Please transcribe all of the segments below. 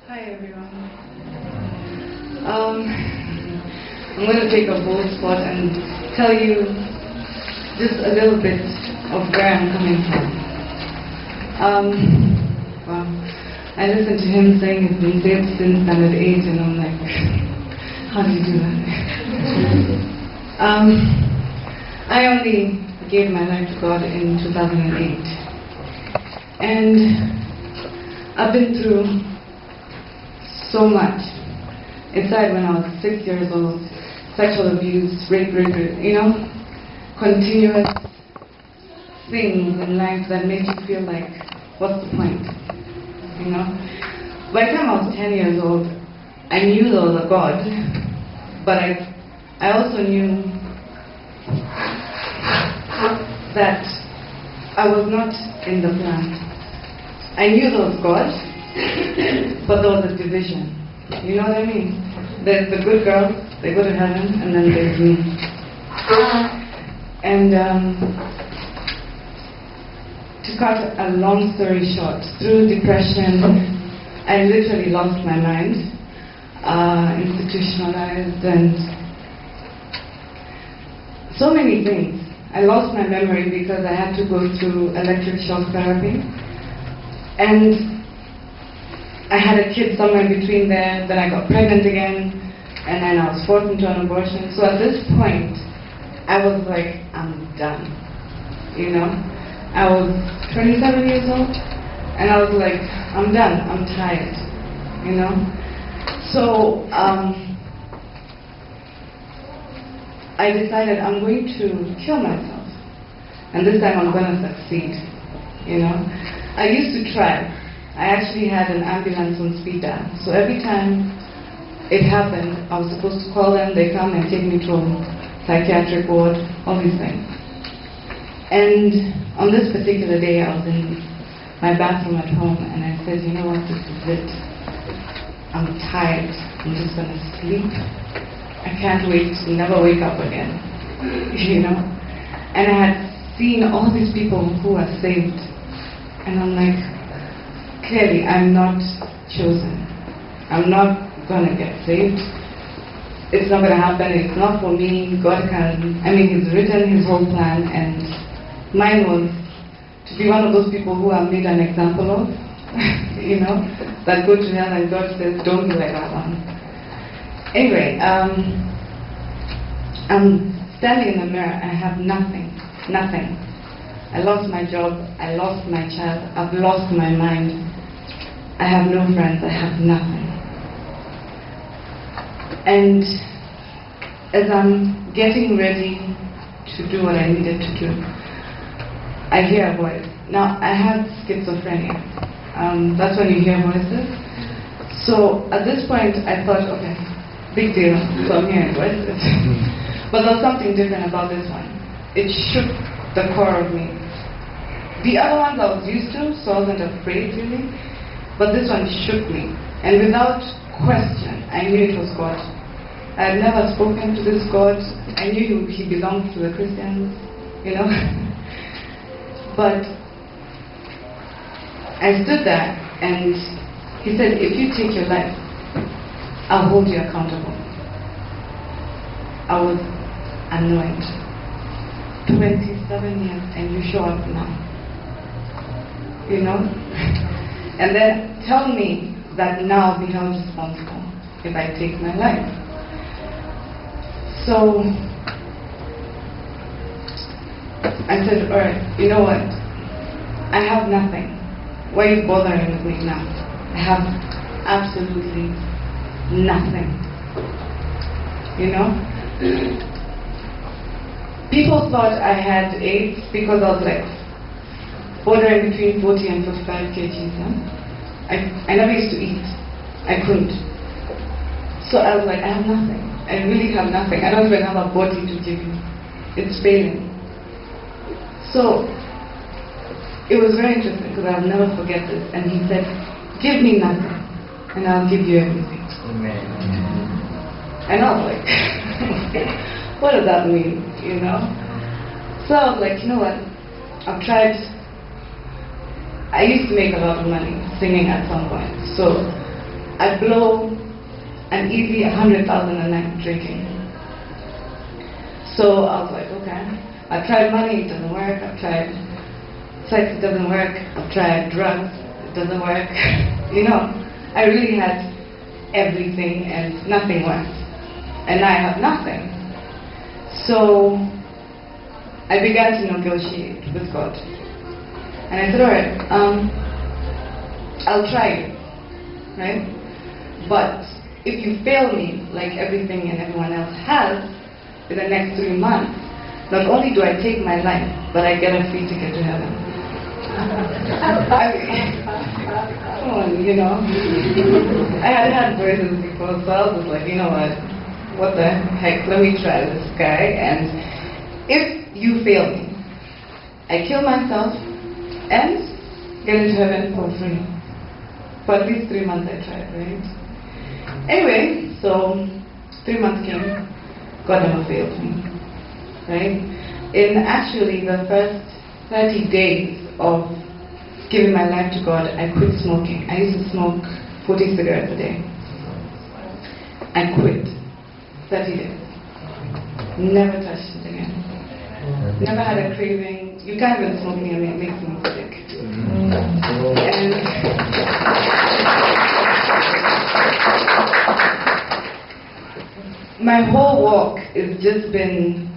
Hi everyone. I'm going to take a bold spot and tell you just a little bit of where I'm coming from. Well, I listened to him saying he's been saved since I'm at 8, and I'm like, how do you do that? I only gave my life to God in 2008, and I've been through so much. It started when I was 6 years old, sexual abuse, rape, continuous things in life that make you feel like, what's the point? By the time I was 10 years old, I knew there was a God, but I also knew that I was not in the plan. I knew there was God, but there was a division. You know what I mean? There's the good girls, they go to heaven, and then there's me. And to cut a long story short, through depression, I literally lost my mind, institutionalized, and so many things. I lost my memory because I had to go through electric shock therapy. And I had a kid somewhere between there, then I got pregnant again, and then I was forced into an abortion. So at this point, I was like, I'm done. I was 27 years old, and I was like, I'm done, I'm tired. So I decided I'm going to kill myself, and this time I'm going to succeed. I used to try. I actually had an ambulance on speed dial. So every time it happened, I was supposed to call them, they come and take me to a psychiatric ward, all these things. And on this particular day, I was in my bathroom at home, and I said, you know what, this is it. I'm tired, I'm just going to sleep. I can't wait to never wake up again, And I had seen all these people who are saved, and I'm like, clearly, I'm not chosen. I'm not going to get saved. It's not going to happen. It's not for me. God can, He's written His whole plan, and mine was to be one of those people who are made an example of, that go to hell, and God says, don't be like that one. Anyway, I'm standing in the mirror. I have nothing. I lost my job. I lost my child. I've lost my mind. I have no friends, I have nothing. And as I'm getting ready to do what I needed to do, I hear a voice. Now, I had schizophrenia. That's when you hear voices. So at this point, I thought, okay, big deal, so I'm hearing voices. But there's something different about this one. It shook the core of me. The other ones I was used to, so I wasn't afraid really. But this one shook me, and without question, I knew it was God. I had never spoken to this God. I knew he belonged to the Christians, But I stood there, and he said, if you take your life, I'll hold you accountable. I was annoyed. 27 years, and you show up now. And then tell me that now I'll be held responsible if I take my life. So I said, all right, you know what? I have nothing. Why are you bothering with me now? I have absolutely nothing. People thought I had AIDS because I was like bordering between 40 and 45 kgs. I never used to eat. I couldn't. So I was like, I have nothing. I really have nothing. I don't even have a body to give you. It's failing. So it was very interesting because I'll never forget this. And he said, give me nothing and I'll give you everything. Amen. And I was like, what does that mean? So I was like, you know what? I've tried. I used to make a lot of money singing at some point. So I blow an easy 100,000 a night drinking. So I was like, okay. I tried money, it doesn't work. I've tried sex, it doesn't work. I've tried drugs, it doesn't work. You know, I really had everything and nothing worked. And now I have nothing. So I began to negotiate with God. And I said, all right, I'll try it, right? But if you fail me, like everything and everyone else has, in the next 3 months, not only do I take my life, but I get a free ticket to heaven. I mean, come on, you know. I had voices before, so I was like, you know what the heck, let me try this guy, and if you fail me, I kill myself and get into heaven for free. For at least 3 months I tried, right? Anyway, so 3 months came, God never failed me, right? In actually the first 30 days of giving my life to God, I quit smoking. I used to smoke 40 cigarettes a day. I quit. 30 days. Never touched it again. Never had a craving. You can't even smoke near me, it makes me sick. And my whole walk has just been,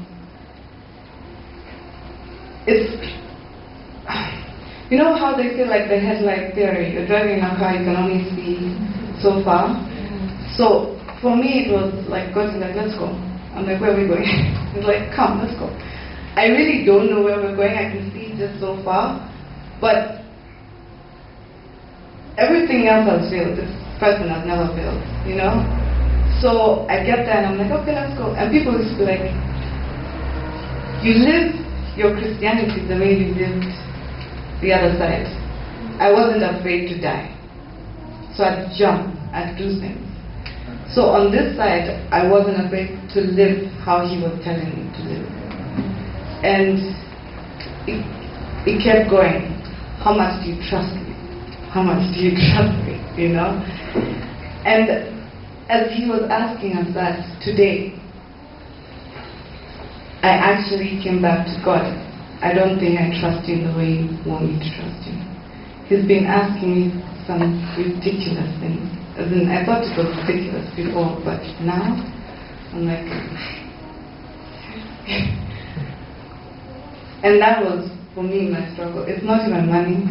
you know how they say like the headlight theory, you're driving in a car, you can only see so far. So for me it was like, God's like, let's go. I'm like, where are we going? He's like, come, let's go. I really don't know where we're going, I can see just so far, but everything else has failed. This person has never failed, you know? So I get there and I'm like, okay, let's go. And people used to be like, you live your Christianity the way you lived the other side. I wasn't afraid to die. So I'd jump, I'd do things. So on this side, I wasn't afraid to live how he was telling me to live. And it kept going. How much do you trust me? How much do you trust me? You know? And as he was asking us that today, I actually came back to God. I don't think I trust you in the way you want me to trust you. He's been asking me some ridiculous things. As in, I thought it was ridiculous before, but now I'm like, and that was for me my struggle. It's not even money.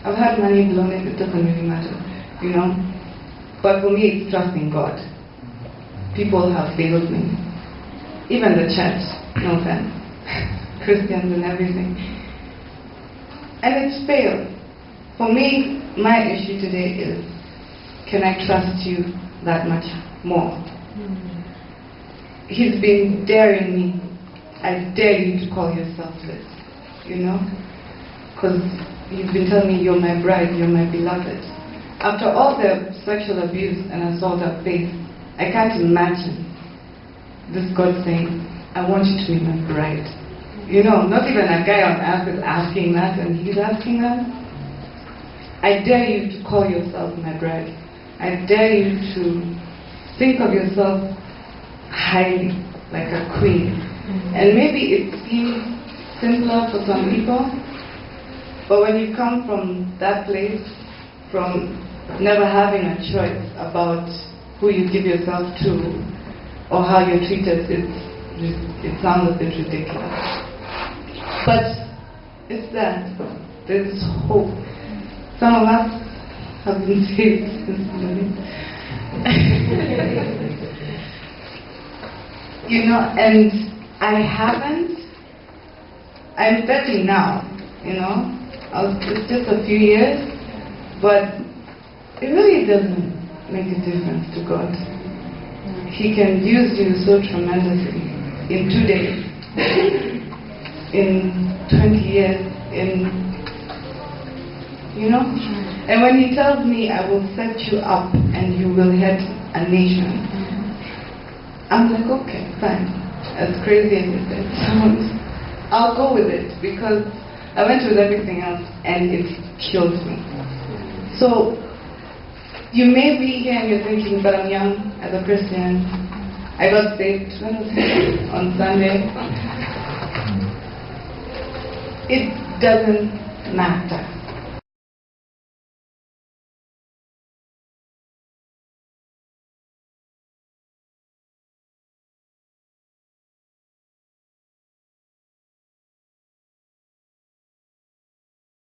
I've had money blown it, it doesn't really matter, you know. But for me, it's trusting God. People have failed me. Even the church, no offense. Christians and everything. And it's failed. For me, my issue today is, can I trust you that much more? He's been daring me. I dare you to call yourself this, you know? Because he's been telling me, you're my bride, you're my beloved. After all the sexual abuse and assault I've faced, I can't imagine this God saying, I want you to be my bride. You know, not even a guy on earth is asking that, and he's asking that. I dare you to call yourself my bride. I dare you to think of yourself highly, like a queen. And maybe it seems simpler for some people, but when you come from that place, from never having a choice about who you give yourself to or how you're treated, it sounds a bit ridiculous. But it's there. There's hope. Some of us have been saved since morning. You know, and I haven't. I'm 30 now, you know. It's just a few years, but it really doesn't make a difference to God. He can use you so tremendously in 2 days, in 20 years, you know? And when he tells me, I will set you up and you will head a nation, I'm like, okay, fine. As crazy as it sounds, I'll go with it, because I went with everything else and it killed me. So, You may be here and you're thinking, but I'm young as a Christian. I got saved when was it? On Sunday. It doesn't matter.